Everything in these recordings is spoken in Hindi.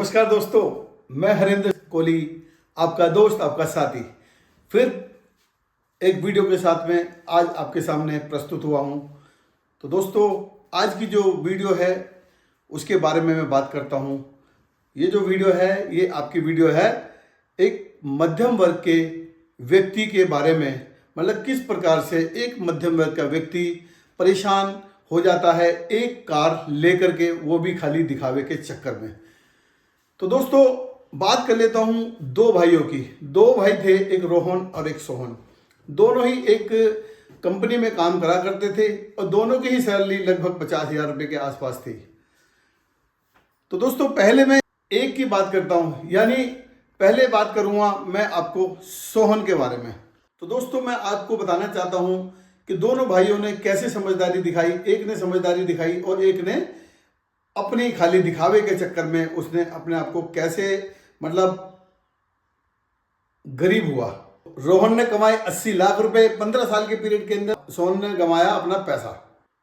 नमस्कार दोस्तों, मैं हरेंद्र कोहली, आपका दोस्त, आपका साथी, फिर एक वीडियो के साथ में आज आपके सामने प्रस्तुत हुआ हूं। तो दोस्तों, आज की जो वीडियो है उसके बारे में मैं बात करता हूं। ये जो वीडियो है ये आपकी वीडियो है एक मध्यम वर्ग के व्यक्ति के बारे में, मतलब किस प्रकार से एक मध्यम वर्ग का व्यक्ति परेशान हो जाता है एक कार लेकर के, वो भी खाली दिखावे के चक्कर में। तो दोस्तों, बात कर लेता हूं दो भाइयों की। दो भाई थे, एक रोहन और एक सोहन। दोनों ही एक कंपनी में काम करा करते थे और दोनों की ही सैलरी लगभग 50,000 रुपये के आसपास थी। तो दोस्तों, पहले मैं एक की बात करता हूं, यानी पहले बात करूंगा मैं आपको सोहन के बारे में। तो दोस्तों, मैं आपको बताना चाहता हूं कि दोनों भाइयों ने कैसे समझदारी दिखाई। एक ने समझदारी दिखाई और एक ने अपनी खाली दिखावे के चक्कर में उसने अपने आप को कैसे, मतलब गरीब हुआ। रोहन ने कमाए 80 लाख रुपए 15 साल के पीरियड के अंदर, सोहन ने कमाया अपना पैसा।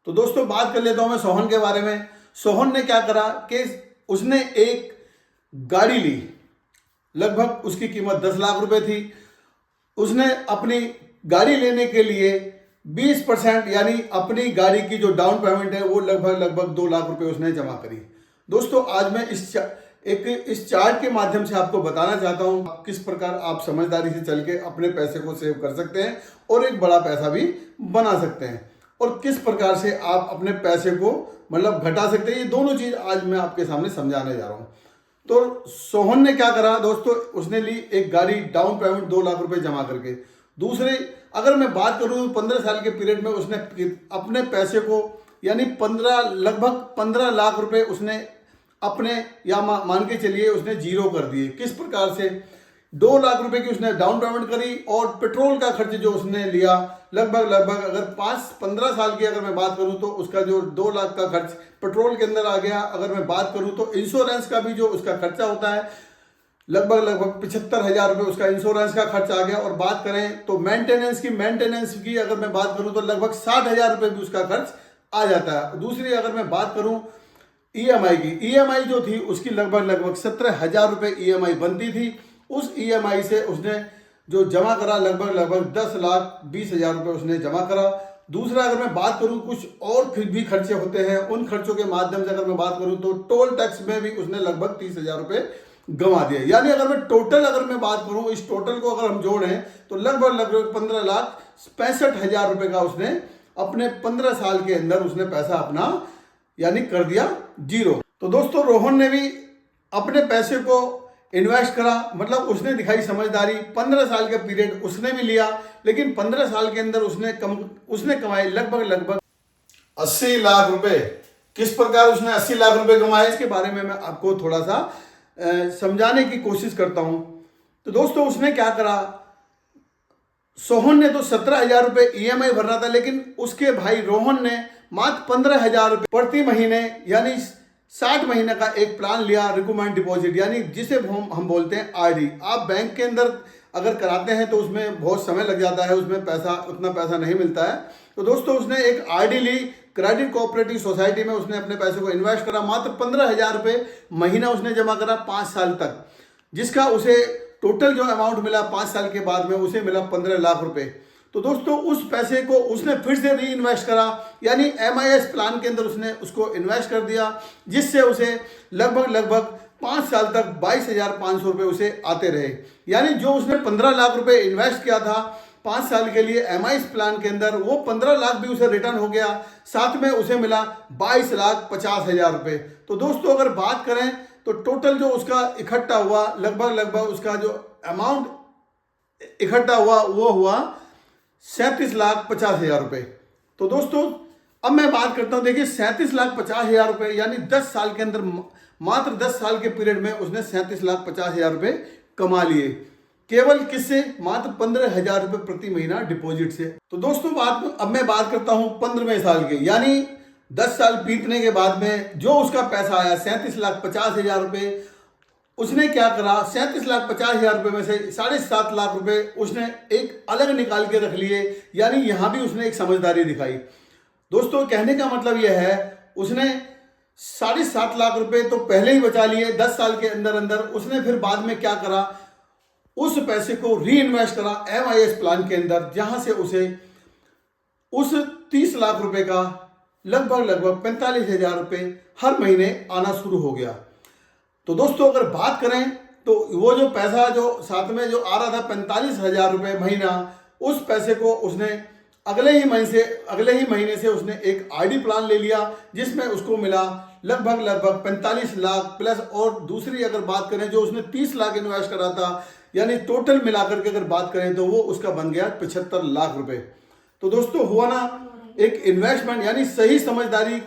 तो दोस्तों, बात कर लेता हूं मैं सोहन के बारे में। सोहन ने क्या करा कि उसने एक गाड़ी ली, लगभग उसकी कीमत 10 लाख रुपए थी। उसने अपनी गाड़ी लेने के लिए 20% यानी अपनी गाड़ी की जो डाउन पेमेंट है वो लगभग 2 लाख रुपए उसने जमा करी। दोस्तों, आज मैं इस चार्ट के माध्यम से आपको बताना चाहता हूं किस प्रकार आप समझदारी से चल के अपने पैसे को सेव कर सकते हैं और एक बड़ा पैसा भी बना सकते हैं, और किस प्रकार से आप अपने पैसे को मतलब घटा सकते हैं। ये दोनों चीज आज मैं आपके सामने समझाने जा रहा हूं। तो सोहन ने क्या करा दोस्तों, उसने ली एक गाड़ी डाउन पेमेंट 2 लाख रुपए जमा करके। दूसरे, अगर मैं बात करूं 15 साल के पीरियड में उसने अपने पैसे को यानी लगभग 15 लाख रुपए उसने अपने, या मान के चलिए उसने जीरो कर दिए। किस प्रकार से? 2 लाख रुपए की उसने डाउन पेमेंट करी और पेट्रोल का खर्च जो उसने लिया लगभग अगर 15 साल की अगर मैं बात करूं तो उसका जो 2 लाख का खर्च पेट्रोल के अंदर आ गया। अगर मैं बात करूं तो इंश्योरेंस का भी जो उसका खर्चा होता है लगभग 75,000 रुपये उसका इंश्योरेंस का खर्च आ गया। और बात करें तो मेंटेनेंस की अगर मैं बात करूं तो लगभग 60,000 रुपये भी उसका खर्च आ जाता है। दूसरी, अगर मैं बात करूं ईएमआई की, ईएमआई जो थी उसकी लगभग 17,000 रुपये ईएमआई बनती थी। उस ईएमआई से उसने जो जमा करा लगभग 10,20,000 रुपये उसने जमा करा। दूसरा, अगर मैं बात करूं कुछ और फिर भी खर्चे होते हैं, उन खर्चों के माध्यम से अगर मैं बात करूं तो टोल टैक्स में भी उसने लगभग 30,000 रुपये गंवा दिया। यानी अगर मैं बात करूं, इस टोटल को अगर हम जोड़ें तो लगभग 15,65,000 रुपये का उसने अपने 15 साल के अंदर उसने पैसा अपना यानी कर दिया जीरो। तो दोस्तों, रोहन ने भी अपने पैसे को इन्वेस्ट करा, मतलब उसने दिखाई समझदारी। 15 साल का पीरियड उसने भी लिया, लेकिन 15 साल के अंदर उसने कमाए लगभग 80 लाख रुपए। किस प्रकार उसने 80 लाख रुपए कमाए, इसके बारे में मैं आपको थोड़ा सा समझाने की कोशिश करता हूं। तो दोस्तों, उसने क्या करा, सोहन ने तो 17,000 रुपये ईएमआई भरना था, लेकिन उसके भाई रोहन ने मात्र 15,000 रुपये प्रति महीने यानी 60 महीने का एक प्लान लिया, रिकमेंड डिपॉजिट, यानी जिसे हम बोलते हैं आरडी। आप बैंक के अंदर अगर कराते हैं तो उसमें बहुत समय लग जाता है, उसमें उतना पैसा नहीं मिलता है। तो दोस्तों, उसने एक आरडी ली, क्रेडिट कोऑपरेटिव सोसाइटी में उसने अपने पैसे को इन्वेस्ट करा। मात्र 15,000 रुपये महीना उसने जमा करा 5 साल तक, जिसका उसे टोटल जो अमाउंट मिला 5 साल के बाद में उसे मिला 15 लाख रुपए। तो दोस्तों, उस पैसे को उसने फिर से री इन्वेस्ट करा, यानी MIS प्लान के अंदर उसने उसको इन्वेस्ट कर दिया, जिससे उसे लगभग 5 साल तक 22,500 रुपये उसे आते रहे। यानी जो उसने 15 लाख रुपए इन्वेस्ट किया था 5 साल के लिए MIS प्लान के अंदर, वो 15 लाख भी उसे रिटर्न हो गया, साथ में उसे मिला 22,50,000 रुपये। तो दोस्तों, अगर बात करें तो टोटल जो उसका इकट्ठा हुआ लगभग उसका जो अमाउंट इकट्ठा हुआ वो हुआ 37,50,000 रुपये। तो दोस्तों, अब मैं बात करता हूं, देखिए 37,50,000 रुपये यानी 10 साल के अंदर, मात्र 10 साल के पीरियड में उसने 37,50,000 रुपये कमा लिए। केवल किससे? मात्र 15,000 रुपये प्रति महीना डिपॉजिट से। तो दोस्तों, अब मैं बात करता हूं 15वें साल के, यानी 10 साल बीतने के बाद में जो उसका पैसा आया 37,50,000 रुपये। उसने क्या करा, 37,50,000 रुपये में से 7.5 लाख रुपए उसने एक अलग निकाल के रख लिए। यानी यहां भी उसने एक समझदारी दिखाई। दोस्तों, कहने का मतलब यह है, उसने 7.5 लाख रुपए तो पहले ही बचा लिए 10 साल के अंदर अंदर। उसने फिर बाद में क्या करा, उस पैसे को री इन्वेस्ट करा MIS प्लान के अंदर, जहां से उसे उस 30 लाख रुपए का लगभग 45,000 रुपए हर महीने आना शुरू हो गया। तो दोस्तों अगर बात करें तो वो जो पैसा जो साथ में जो आ रहा था 45,000 रुपए महीना, उस पैसे को उसने अगले ही महीने से उसने एक आईडी प्लान ले लिया, जिसमें उसको मिला लगभग 45 लाख प्लस। और दूसरी अगर बात करें जो उसने 30 लाख इन्वेस्ट करा था, यानी टोटल मिलाकर के अगर बात करें तो वो उसका बन गया 75 लाख रुपए। तो दोस्तों हुआ ना एक इन्वेस्टमेंट, यानी सही समझदारी,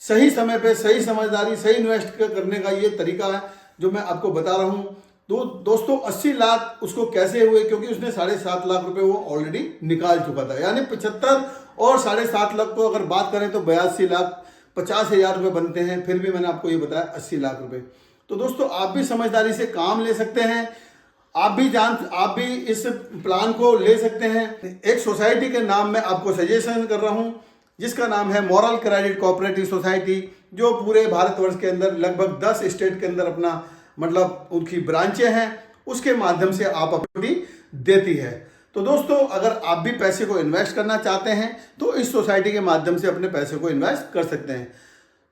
सही समय पे सही समझदारी, सही इन्वेस्ट करने का ये तरीका है जो मैं आपको बता रहा हूँ। तो दोस्तों 80 लाख उसको कैसे हुए, क्योंकि उसने 7.5 लाख रुपए वो ऑलरेडी निकाल चुका था। यानी 75 और 7.5 लाख को अगर बात करें तो 82,50,000 रुपए बनते हैं। फिर भी मैंने आपको ये बताया 80 लाख रुपए। तो दोस्तों आप भी समझदारी से काम ले सकते हैं, आप भी इस प्लान को ले सकते हैं। एक सोसाइटी के नाम में आपको सजेशन कर रहा हूं, जिसका नाम है मॉरल क्रेडिट कोऑपरेटिव सोसाइटी, जो पूरे भारतवर्ष के अंदर लगभग 10 स्टेट के अंदर अपना मतलब उनकी ब्रांचें हैं, उसके माध्यम से आप अपनी देती है। तो दोस्तों अगर आप भी पैसे को इन्वेस्ट करना चाहते हैं तो इस सोसाइटी के माध्यम से अपने पैसे को इन्वेस्ट कर सकते हैं।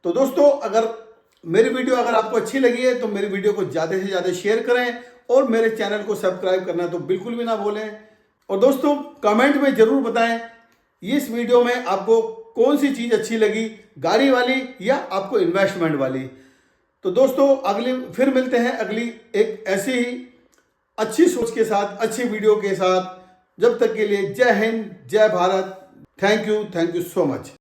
तो दोस्तों अगर मेरी वीडियो अगर आपको अच्छी लगी है तो मेरी वीडियो को ज़्यादा से ज़्यादा शेयर करें और मेरे चैनल को सब्सक्राइब करना तो बिल्कुल भी ना भूलें। और दोस्तों कमेंट में ज़रूर बताएं इस वीडियो में आपको कौन सी चीज़ अच्छी लगी, गाड़ी वाली या आपको इन्वेस्टमेंट वाली। तो दोस्तों फिर मिलते हैं अगली एक ऐसी ही अच्छी सोच के साथ, अच्छी वीडियो के साथ। जब तक के लिए जय हिंद, जय Bharat. Thank you so much.